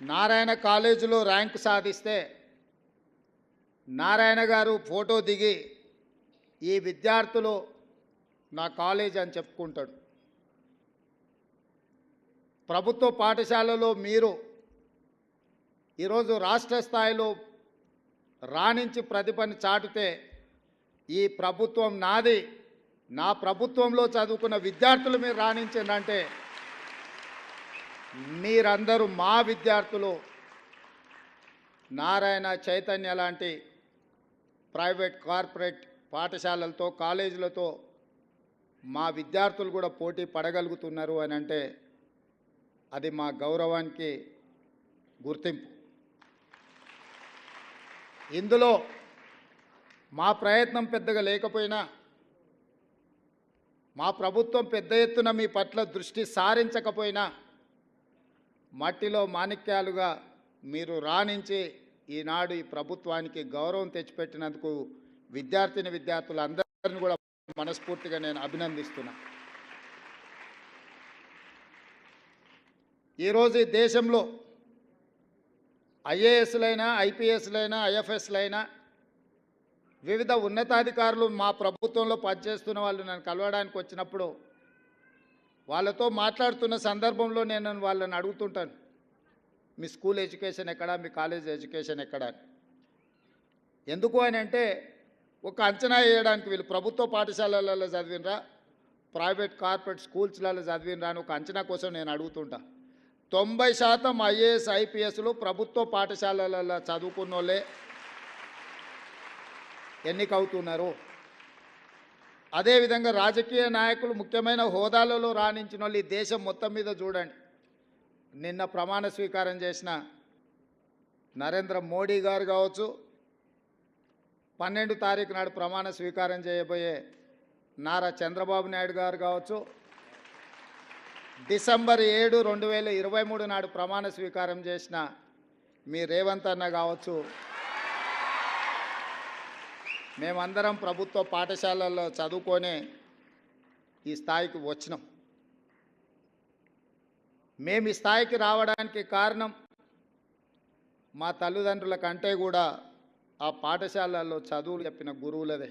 నారాయణ కాలేజీలో ర్యాంక్ సాధిస్తే నారాయణ గారు ఫోటో దిగి ఈ విద్యార్థులు నా కాలేజ్ అని చెప్పుకుంటాడు. ప్రభుత్వ పాఠశాలలో మీరు ఈరోజు రాష్ట్ర స్థాయిలో రాణించి ప్రతిభను చాటితే ఈ ప్రభుత్వం నాది, నా ప్రభుత్వంలో చదువుకున్న విద్యార్థులు మీరు రాణించిందంటే మీరందరూ మా విద్యార్థులు. నారాయణ చైతన్య లాంటి ప్రైవేట్ కార్పొరేట్ పాఠశాలలతో కాలేజీలతో మా విద్యార్థులు కూడా పోటీ పడగలుగుతున్నారు అని అంటే అది మా గౌరవానికి గుర్తింపు. ఇందులో మా ప్రయత్నం పెద్దగా లేకపోయినా మా ప్రభుత్వం పెద్ద ఎత్తున మీ పట్ల దృష్టి సారించకపోయినా మట్టిలో మాణిక్యాలుగా మీరు రాణించి ఈనాడు ఈ ప్రభుత్వానికి గౌరవం తెచ్చిపెట్టినందుకు విద్యార్థులందరినీ కూడా మనస్ఫూర్తిగా నేను అభినందిస్తున్నా. ఈరోజు ఈ దేశంలో ఐఏఎస్లైనా ఐపీఎస్లైనా ఐఎఫ్ఎస్లైనా వివిధ ఉన్నతాధికారులు మా ప్రభుత్వంలో పనిచేస్తున్న వాళ్ళు నన్ను కలవడానికి వచ్చినప్పుడు వాళ్ళతో మాట్లాడుతున్న సందర్భంలో నేను వాళ్ళని అడుగుతుంటాను, మీ స్కూల్ ఎడ్యుకేషన్ ఎక్కడా, మీ కాలేజ్ ఎడ్యుకేషన్ ఎక్కడా. ఎందుకు అని అంటే ఒక అంచనా వేయడానికి వీళ్ళు ప్రభుత్వ పాఠశాలలలో చదివినరా ప్రైవేట్ కార్పొరేట్ స్కూల్స్లలో చదివినరా అని ఒక అంచనా కోసం నేను అడుగుతుంటా. 90% ఐఏఎస్ ఐపీఎస్లు ప్రభుత్వ పాఠశాలలలో చదువుకున్న వాళ్ళే ఎన్నికవుతున్నారు. అదేవిధంగా రాజకీయ నాయకులు ముఖ్యమైన హోదాలలో రాణించిన వాళ్ళు ఈ దేశం మొత్తం మీద చూడండి. నిన్న ప్రమాణ స్వీకారం చేసిన నరేంద్ర మోడీ గారు కావచ్చు, 12 తారీఖు నాడు ప్రమాణ స్వీకారం చేయబోయే నారా చంద్రబాబు నాయుడు గారు కావచ్చు, డిసెంబర్ 7, 2023 నాడు ప్రమాణ స్వీకారం చేసిన మీ రేవంత్ అన్న కావచ్చు, మేమందరం ప్రభుత్వ పాఠశాలల్లో చదువుకొనే ఈ స్థాయికి వచ్చినాం. మేము ఈ స్థాయికి రావడానికి కారణం మా తల్లిదండ్రుల కంటే కూడా ఆ పాఠశాలల్లో చదువులు చెప్పిన గురువులదే.